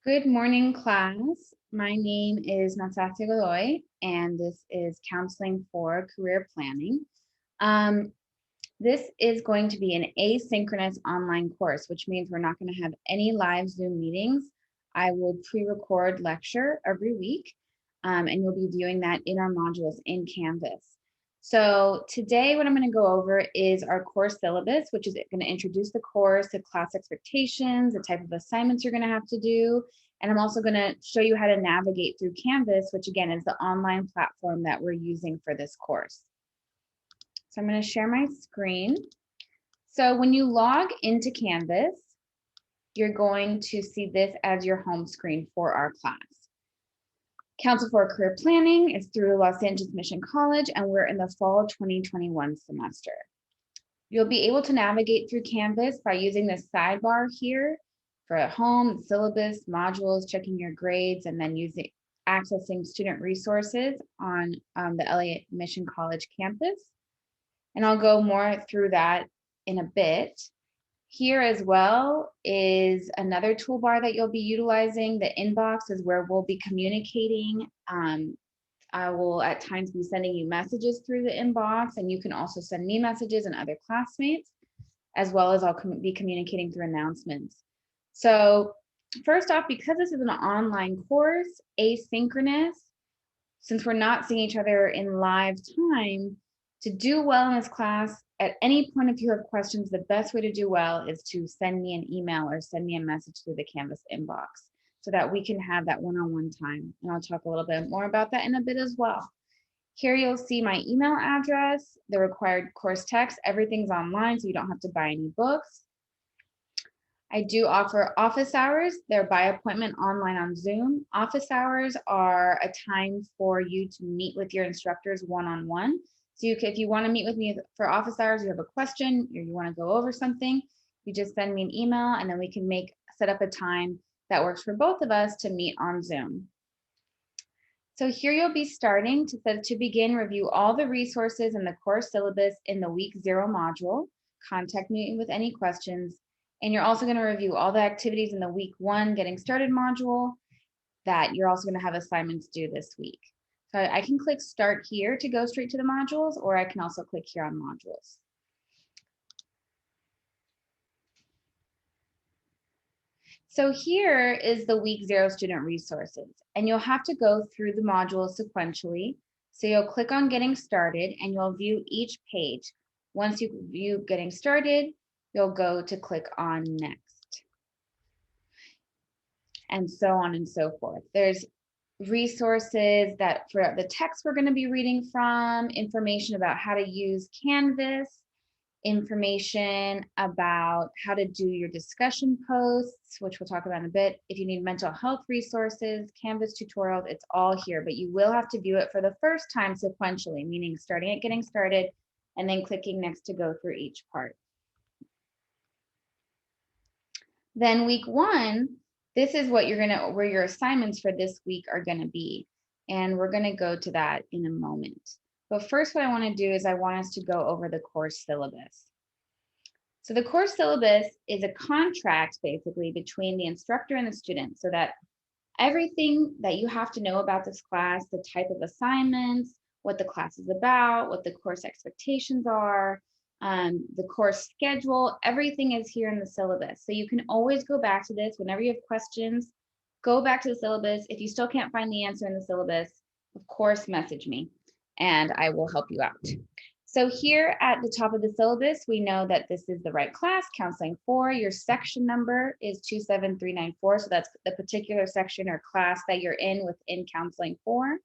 Good morning, class. My name is Natasha Godoy, and this is Counseling for Career Planning. This is going to be an asynchronous online course, which means we're not going to have any live Zoom meetings. I will pre-record lecture every week, and you'll be viewing that in our modules in Canvas. So today what I'm going to go over is our course syllabus, which is going to introduce the course, the class expectations, the type of assignments you're going to have to do. And I'm also going to show you how to navigate through Canvas, which again is the online platform that we're using for this course. So I'm going to share my screen. So when you log into Canvas, you're going to see this as your home screen for our class. Counsel for Career Planning is through Los Angeles Mission College, and we're in the fall 2021 semester. You'll be able to navigate through Canvas by using this sidebar here for home, syllabus, modules, checking your grades, and then accessing student resources on the LA Mission College campus. And I'll go more through that in a bit. Here as well is another toolbar that you'll be utilizing. The inbox is where we'll be communicating. I will at times be sending you messages through the inbox, and you can also send me messages and other classmates, as well as I'll be communicating through announcements. So first off, because this is an online course, asynchronous, since we're not seeing each other in live time, to do well in this class, at any point if you have questions, the best way to do well is to send me an email or send me a message through the Canvas inbox so that we can have that one-on-one time. And I'll talk a little bit more about that in a bit as well. Here you'll see my email address, the required course text. Everything's online, so you don't have to buy any books. I do offer office hours. They're by appointment online on Zoom. Office hours are a time for you to meet with your instructors one-on-one. So if you want to meet with me for office hours, you have a question or you want to go over something, you just send me an email and then we can set up a time that works for both of us to meet on Zoom. So here you'll be starting to begin, review all the resources in the course syllabus in the week 0 module. Contact me with any questions. And you're also going to review all the activities in the week 1 getting started module that you're also going to have assignments due this week. So I can click start here to go straight to the modules, or I can also click here on modules. So here is the week 0 student resources, and you'll have to go through the modules sequentially. So you'll click on getting started and you'll view each page. Once you view getting started, you'll go to click on next. And so on and so forth. There's resources that for the text we're going to be reading from, information about how to use Canvas, information about how to do your discussion posts, which we'll talk about in a bit. If you need mental health resources, Canvas tutorials, it's all here, but you will have to view it for the first time sequentially, meaning starting at getting started and then clicking next to go through each part. Then week 1, this is what where your assignments for this week are going to be. And we're going to go to that in a moment. But first, what I want to do is I want us to go over the course syllabus. So the course syllabus is a contract basically between the instructor and the student, so that everything that you have to know about this class, the type of assignments, what the class is about, what the course expectations are, the course schedule, everything is here in the syllabus. So you can always go back to this whenever you have questions, go back to the syllabus. If you still can't find the answer in the syllabus, of course, message me and I will help you out. So here at the top of the syllabus, we know that this is the right class, Counseling 4. Your section number is 27394. So that's the particular section or class that you're in within Counseling 4.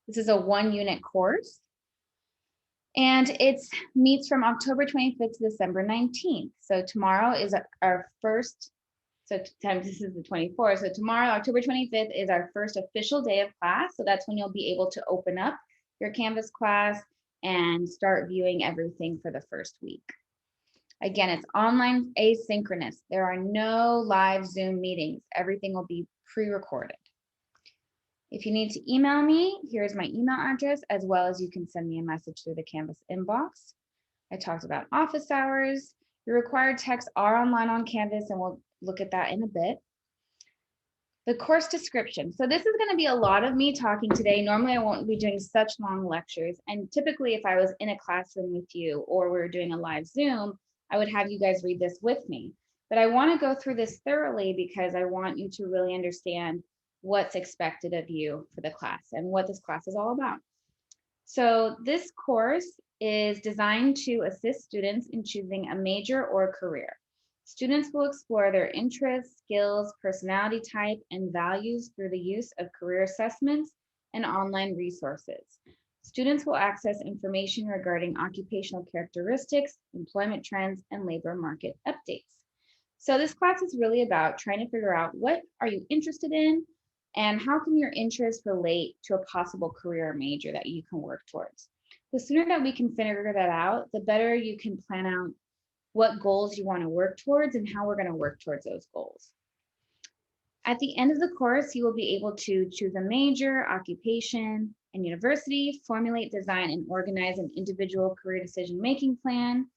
This is a 1-unit course. And it meets from October 25th to December 19th. So tomorrow is our first, this is the 24th. So tomorrow, October 25th, is our first official day of class. So that's when you'll be able to open up your Canvas class and start viewing everything for the first week. Again, it's online asynchronous. There are no live Zoom meetings. Everything will be pre-recorded. If you need to email me, here's my email address, as well as you can send me a message through the Canvas inbox. I talked about office hours. Your required texts are online on Canvas, and we'll look at that in a bit. The course description. So this is going to be a lot of me talking today. Normally I won't be doing such long lectures. And typically if I was in a classroom with you or we were doing a live Zoom, I would have you guys read this with me. But I want to go through this thoroughly because I want you to really understand what's expected of you for the class and what this class is all about. So this course is designed to assist students in choosing a major or career. Students will explore their interests, skills, personality type, and values through the use of career assessments and online resources. Students will access information regarding occupational characteristics, employment trends, and labor market updates. So this class is really about trying to figure out what are you interested in and how can your interests relate to a possible career major that you can work towards. The sooner that we can figure that out, the better you can plan out what goals you want to work towards and how we're going to work towards those goals. At the end of the course, you will be able to choose a major, occupation, and university, formulate, design, and organize an individual career decision-making plan,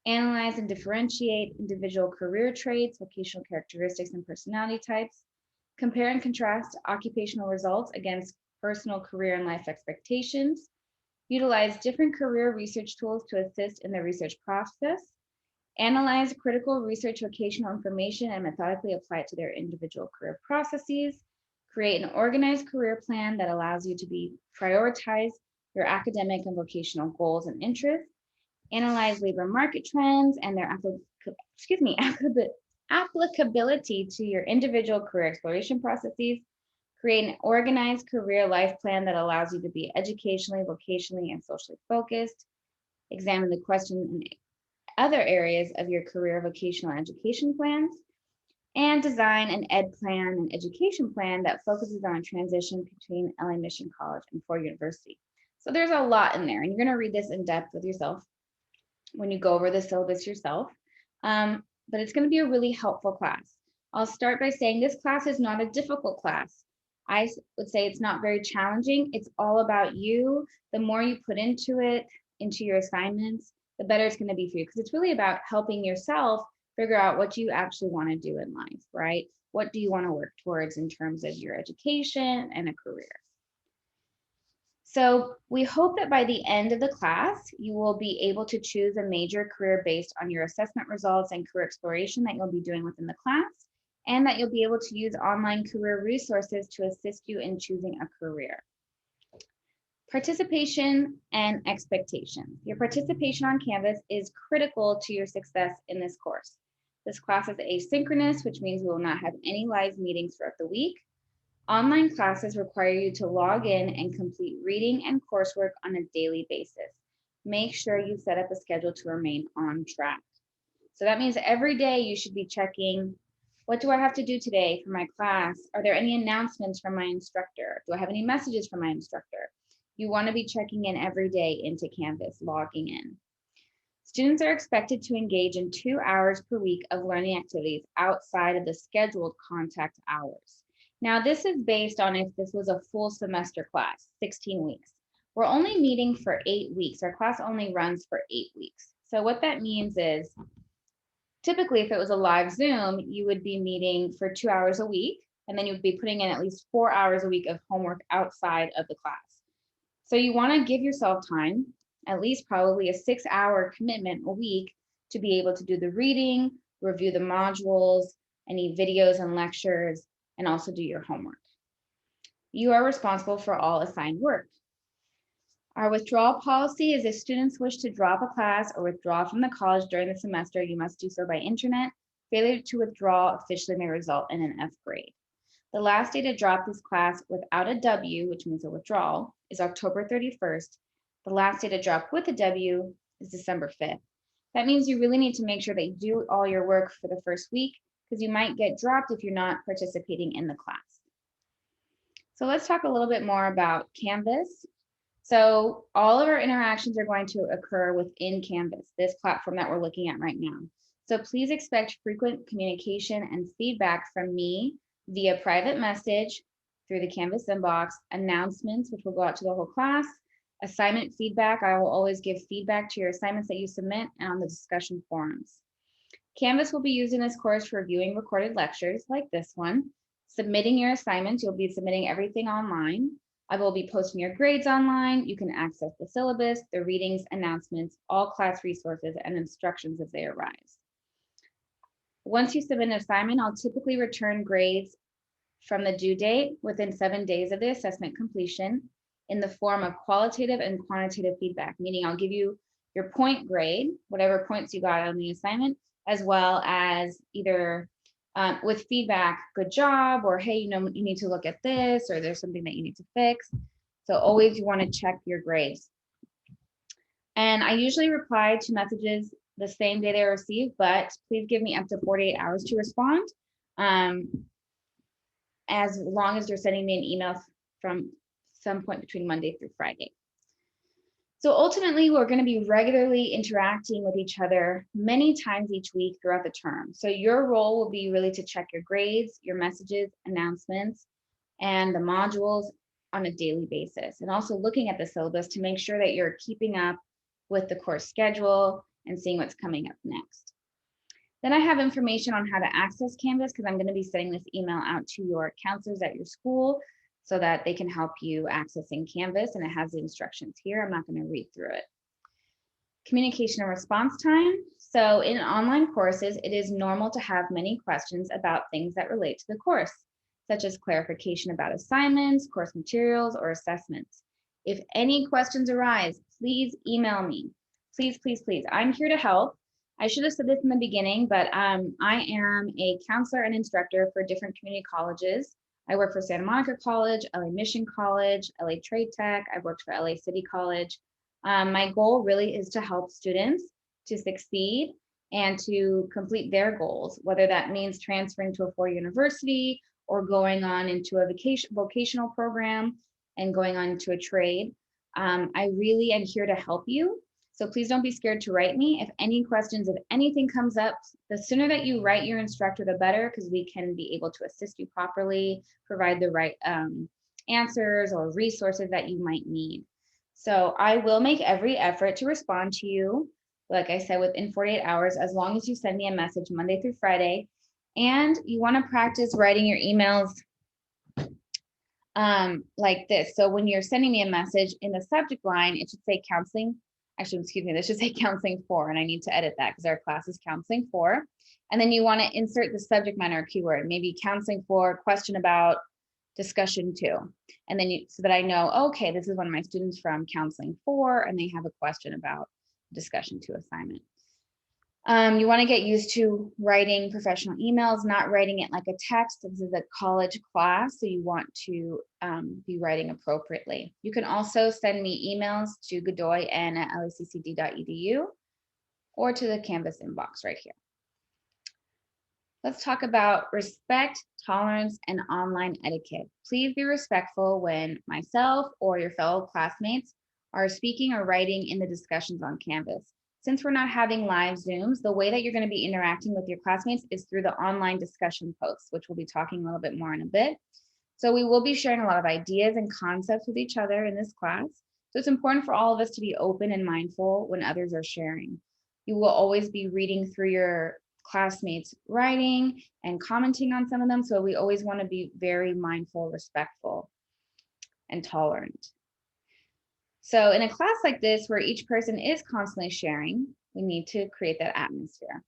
analyze and differentiate individual career traits, vocational characteristics, and personality types, compare and contrast occupational results against personal career and life expectations, utilize different career research tools to assist in the research process, analyze critical research vocational information and methodically apply it to their individual career processes, create an organized career plan that allows you to prioritize your academic and vocational goals and interests, analyze labor market trends and their applicability to your individual career exploration processes, create an organized career life plan that allows you to be educationally, vocationally, and socially focused, examine the questions and other areas of your career vocational education plans, and design an ed plan and education plan that focuses on transition between LA Mission College and Ford University. So there's a lot in there, and you're going to read this in depth with yourself when you go over the syllabus yourself. But it's going to be a really helpful class. I'll start by saying this class is not a difficult class. I would say it's not very challenging. It's all about you. The more you put into it, into your assignments, the better it's going to be for you, because it's really about helping yourself figure out what you actually want to do in life, right? What do you want to work towards in terms of your education and a career? So we hope that by the end of the class, you will be able to choose a major career based on your assessment results and career exploration that you'll be doing within the class, and that you'll be able to use online career resources to assist you in choosing a career. Participation and expectations. Your participation on Canvas is critical to your success in this course. This class is asynchronous, which means we will not have any live meetings throughout the week. Online classes require you to log in and complete reading and coursework on a daily basis. Make sure you set up a schedule to remain on track. So that means every day you should be checking, what do I have to do today for my class? Are there any announcements from my instructor? Do I have any messages from my instructor? You want to be checking in every day into Canvas, logging in. Students are expected to engage in 2 hours per week of learning activities outside of the scheduled contact hours. Now, this is based on if this was a full semester class, 16 weeks. We're only meeting for 8 weeks. Our class only runs for 8 weeks. So what that means is, typically, if it was a live Zoom, you would be meeting for 2 hours a week, and then you would be putting in at least 4 hours a week of homework outside of the class. So you want to give yourself time, at least probably a 6-hour commitment a week, to be able to do the reading, review the modules, any videos and lectures, and also do your homework. You are responsible for all assigned work. Our withdrawal policy is if students wish to drop a class or withdraw from the college during the semester, you must do so by internet. Failure to withdraw officially may result in an F grade. The last day to drop this class without a W, which means a withdrawal, is October 31st. The last day to drop with a W is December 5th. That means you really need to make sure that you do all your work for the first week, because you might get dropped if you're not participating in the class. So let's talk a little bit more about Canvas. So all of our interactions are going to occur within Canvas, this platform that we're looking at right now. So please expect frequent communication and feedback from me via private message through the Canvas inbox, announcements, which will go out to the whole class, assignment feedback. I will always give feedback to your assignments that you submit, and on the discussion forums. Canvas will be used in this course for viewing recorded lectures like this one. submitting your assignments. You'll be submitting everything online. I will be posting your grades online. You can access the syllabus, the readings, announcements, all class resources, and instructions as they arise. Once you submit an assignment, I'll typically return grades from the due date within 7 days of the assessment completion in the form of qualitative and quantitative feedback, meaning I'll give you your point grade, whatever points you got on the assignment, as well as either with feedback, good job, or hey, you need to look at this, or there's something that you need to fix. So always you want to check your grades. And I usually reply to messages the same day they're received, but please give me up to 48 hours to respond. As long as you're sending me an email from some point between Monday through Friday. So ultimately, we're going to be regularly interacting with each other many times each week throughout the term. So your role will be really to check your grades, your messages, announcements, and the modules on a daily basis, and also looking at the syllabus to make sure that you're keeping up with the course schedule and seeing what's coming up next. Then I have information on how to access Canvas, because I'm going to be sending this email out to your counselors at your school so that they can help you accessing Canvas, and it has the instructions here. I'm not going to read through it. Communication and response time. So in online courses, it is normal to have many questions about things that relate to the course, such as clarification about assignments, course materials, or assessments. If any questions arise, please email me. Please, please, please. I'm here to help. I should have said this in the beginning, but I am a counselor and instructor for different community colleges. I work for Santa Monica College, LA Mission College, LA Trade Tech. I've worked for LA City College. My goal really is to help students to succeed and to complete their goals, whether that means transferring to a four-year university or going on into a vocational program and going on to a trade. I really am here to help you. So please don't be scared to write me. If any questions, if anything comes up, the sooner that you write your instructor, the better, because we can be able to assist you properly, provide the right answers or resources that you might need. So I will make every effort to respond to you, like I said, within 48 hours, as long as you send me a message Monday through Friday. And you want to practice writing your emails like this. So when you're sending me a message, in the subject line, it should say counseling. Actually, excuse me, this should say counseling 4, and I need to edit that because our class is counseling 4. And then you want to insert the subject matter keyword, maybe counseling 4, question about, discussion 2. And then so that I know, okay, this is one of my students from counseling 4, and they have a question about discussion 2 assignment. You want to get used to writing professional emails, not writing it like a text. This is a college class, so you want to be writing appropriately. You can also send me emails to godoyn@laccd.edu or to the Canvas inbox right here. Let's talk about respect, tolerance, and online etiquette. Please be respectful when myself or your fellow classmates are speaking or writing in the discussions on Canvas. Since we're not having live Zooms, the way that you're going to be interacting with your classmates is through the online discussion posts, which we'll be talking a little bit more in a bit. So we will be sharing a lot of ideas and concepts with each other in this class. So it's important for all of us to be open and mindful when others are sharing. You will always be reading through your classmates' writing and commenting on some of them. So we always want to be very mindful, respectful, and tolerant. So in a class like this, where each person is constantly sharing, we need to create that atmosphere.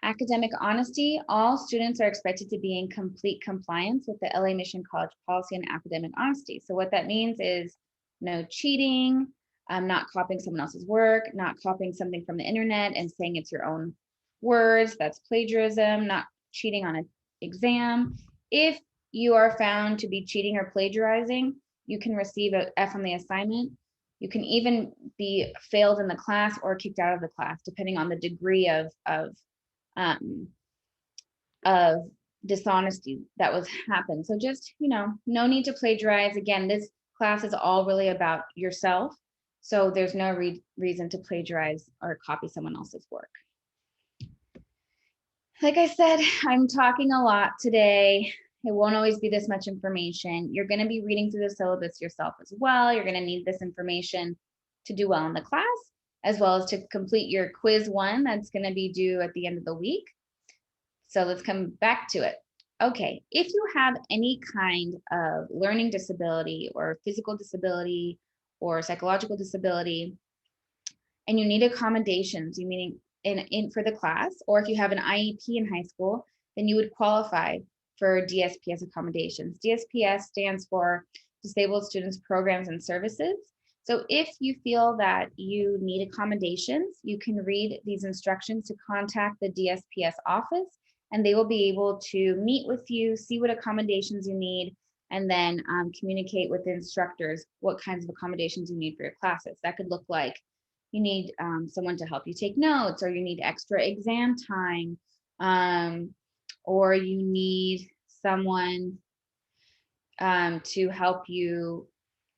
Academic honesty. All students are expected to be in complete compliance with the LA Mission College policy on academic honesty. So what that means is no cheating, not copying someone else's work, not copying something from the internet and saying it's your own words. That's plagiarism, not cheating on an exam. If you are found to be cheating or plagiarizing, you can receive an F on the assignment. You can even be failed in the class or kicked out of the class, depending on the degree of dishonesty that was happened. So just, no need to plagiarize. Again, this class is all really about yourself. So there's no reason to plagiarize or copy someone else's work. Like I said, I'm talking a lot today. It won't always be this much information. You're going to be reading through the syllabus yourself as well. You're going to need this information to do well in the class, as well as to complete your quiz 1 that's going to be due at the end of the week. So let's come back to it. Okay, if you have any kind of learning disability or physical disability or psychological disability, and you need accommodations, you meaning in for the class, or if you have an IEP in high school, then you would qualify for DSPS accommodations. DSPS stands for Disabled Students Programs and Services. So if you feel that you need accommodations, you can read these instructions to contact the DSPS office, and they will be able to meet with you, see what accommodations you need, and then communicate with the instructors what kinds of accommodations you need for your classes. That could look like you need someone to help you take notes, or you need extra exam time, or you need someone to help you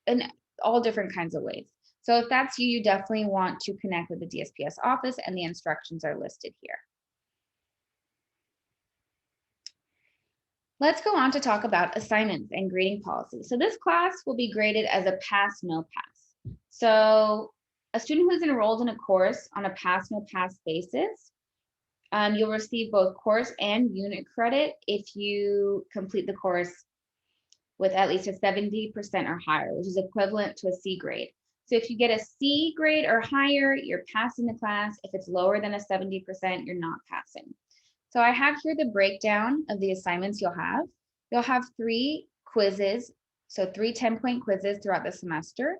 in all different kinds of ways. So if that's you, you definitely want to connect with the DSPS office, and the instructions are listed here. Let's go on to talk about assignments and grading policy. So this class will be graded as a pass, no pass. So a student who's enrolled in a course on a pass, no pass basis, you'll receive both course and unit credit if you complete the course with at least a 70% or higher, which is equivalent to a C grade. So if you get a C grade or higher, you're passing the class. If it's lower than a 70%, you're not passing. So I have here the breakdown of the assignments you'll have. You'll have 3 quizzes, so 3 10-point quizzes throughout the semester.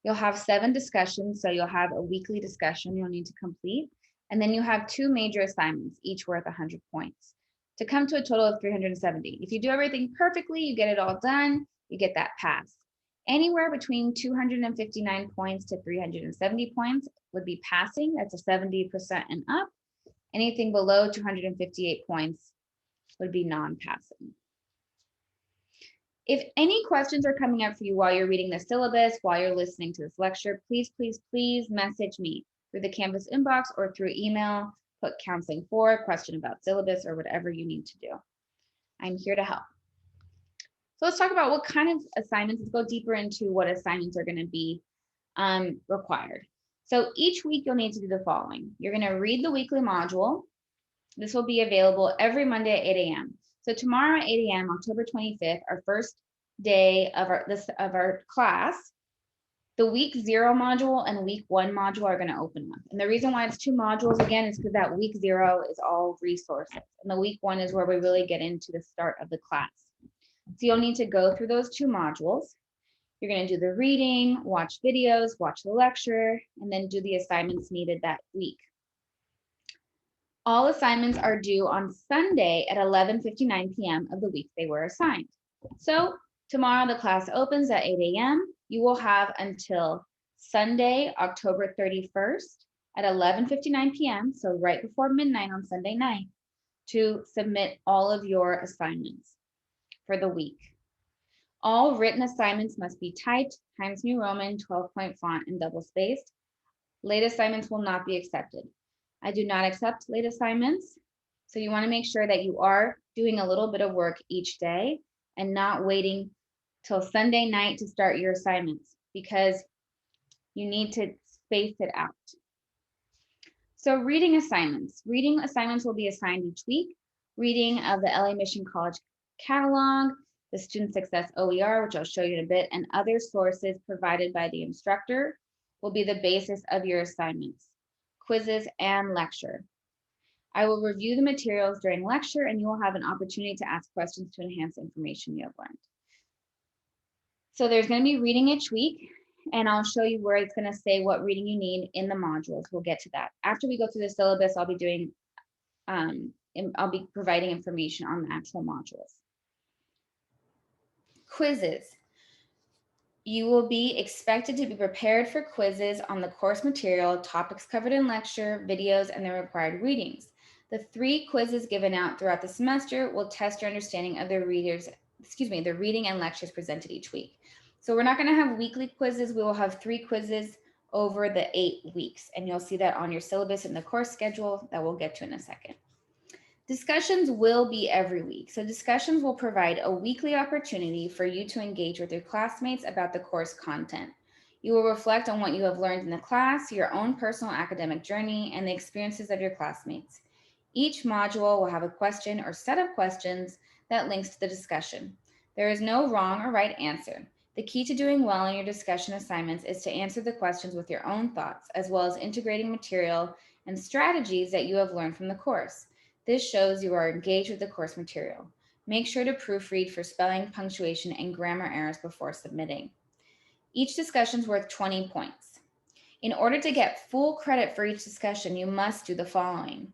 You'll have 7 discussions, so you'll have a weekly discussion you'll need to complete. And then you have 2 major assignments, each worth 100 points, to come to a total of 370. If you do everything perfectly, you get it all done, you get that pass. Anywhere between 259 points to 370 points would be passing. That's a 70% and up. Anything below 258 points would be non-passing. If any questions are coming up for you while you're reading the syllabus, while you're listening to this lecture, please, please, please message me through the Canvas inbox or through email. Put counseling for, question about syllabus, or whatever you need to do. I'm here to help. So let's talk about what kind of assignments. Let's go deeper into what assignments are going to be required. So each week you'll need to do the following. You're going to read the weekly module. This will be available every Monday at 8 a.m. So tomorrow at 8 a.m., October 25th, our first day of our class, the week 0 module and week 1 module are going to open up. And the reason why it's 2 modules again is because that week 0 is all resources, and the week 1 is where we really get into the start of the class. So you'll need to go through those 2 modules. You're going to do the reading, watch videos, watch the lecture, and then do the assignments needed that week. All assignments are due on Sunday at 11:59 p.m. of the week they were assigned. So tomorrow the class opens at 8 a.m. You will have until Sunday, October 31st at 11:59 p.m., so right before midnight on Sunday night, to submit all of your assignments for the week. All written assignments must be typed, Times New Roman, 12-point font, and double-spaced. Late assignments will not be accepted. I do not accept late assignments, so you want to make sure that you are doing a little bit of work each day and not waiting till Sunday night to start your assignments, because you need to space it out. So reading assignments. Reading assignments will be assigned each week. Reading of the LA Mission College catalog, the Student Success OER, which I'll show you in a bit, and other sources provided by the instructor will be the basis of your assignments, quizzes, and lecture. I will review the materials during lecture, and you will have an opportunity to ask questions to enhance the information you have learned. So there's going to be reading each week, and I'll show you where it's going to say what reading you need in the modules. We'll get to that. After we go through the syllabus, I'll be providing information on the actual modules. Quizzes. You will be expected to be prepared for quizzes on the course material, topics covered in lecture, videos, and the required readings. The 3 quizzes given out throughout the semester will test your understanding of the reading and lectures presented each week. So we're not going to have weekly quizzes. We will have 3 quizzes over the 8 weeks, and you'll see that on your syllabus in the course schedule that we'll get to in a second. Discussions will be every week. So discussions will provide a weekly opportunity for you to engage with your classmates about the course content. You will reflect on what you have learned in the class, your own personal academic journey, and the experiences of your classmates. Each module will have a question or set of questions that links to the discussion. There is no wrong or right answer. The key to doing well in your discussion assignments is to answer the questions with your own thoughts, as well as integrating material and strategies that you have learned from the course. This shows you are engaged with the course material. Make sure to proofread for spelling, punctuation, and grammar errors before submitting. Each discussion is worth 20 points. In order to get full credit for each discussion, you must do the following.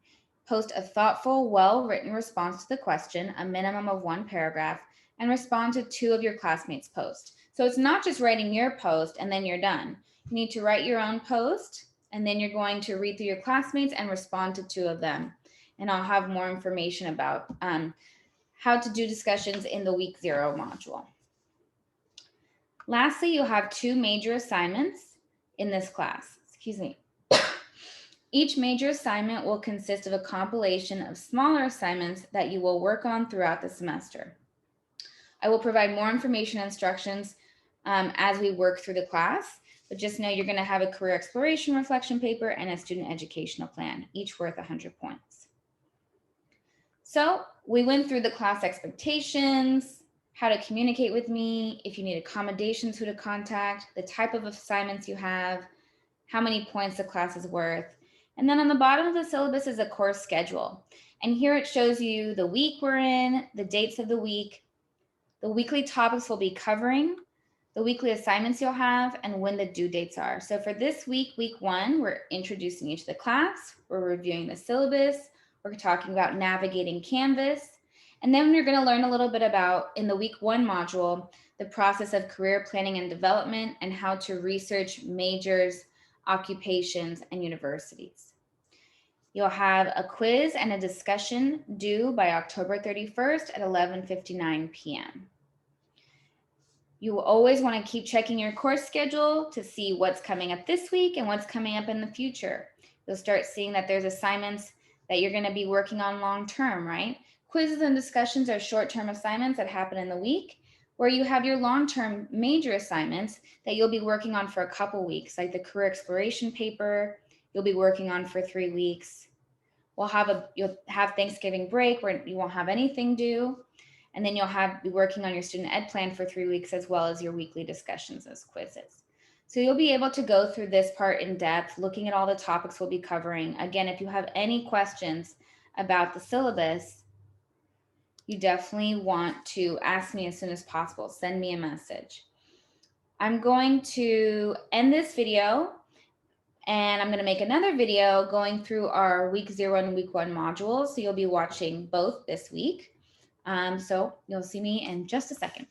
Post a thoughtful, well-written response to the question, a minimum of 1 paragraph, and respond to 2 of your classmates' posts. So it's not just writing your post and then you're done. You need to write your own post, and then you're going to read through your classmates and respond to 2 of them. And I'll have more information about how to do discussions in the week 0 module. Lastly, you'll have 2 major assignments in this class. Excuse me. Each major assignment will consist of a compilation of smaller assignments that you will work on throughout the semester. I will provide more information and instructions as we work through the class, but just know you're going to have a career exploration reflection paper and a student educational plan, each worth 100 points. So we went through the class expectations, how to communicate with me, if you need accommodations, who to contact, the type of assignments you have, how many points the class is worth. And then on the bottom of the syllabus is a course schedule. And here it shows you the week we're in, the dates of the week, the weekly topics we'll be covering, the weekly assignments you'll have, and when the due dates are. So for this week, week 1, we're introducing you to the class, we're reviewing the syllabus, we're talking about navigating Canvas, and then you're going to learn a little bit about, in the week 1 module, the process of career planning and development and how to research majors, occupations, and universities. You'll have a quiz and a discussion due by October 31st at 11:59 p.m. You will always want to keep checking your course schedule to see what's coming up this week and what's coming up in the future. You'll start seeing that there's assignments that you're going to be working on long-term, right? Quizzes and discussions are short-term assignments that happen in the week, where you have your long-term major assignments that you'll be working on for a couple weeks, like the career exploration paper, you'll be working on for 3 weeks. You'll have Thanksgiving break where you won't have anything due. And then you'll be working on your student ed plan for 3 weeks, as well as your weekly discussions as quizzes. So you'll be able to go through this part in depth, looking at all the topics we'll be covering. Again, if you have any questions about the syllabus, you definitely want to ask me as soon as possible. Send me a message. I'm going to end this video, and I'm going to make another video going through our week 0 and week 1 modules. So you'll be watching both this week. So you'll see me in just a second.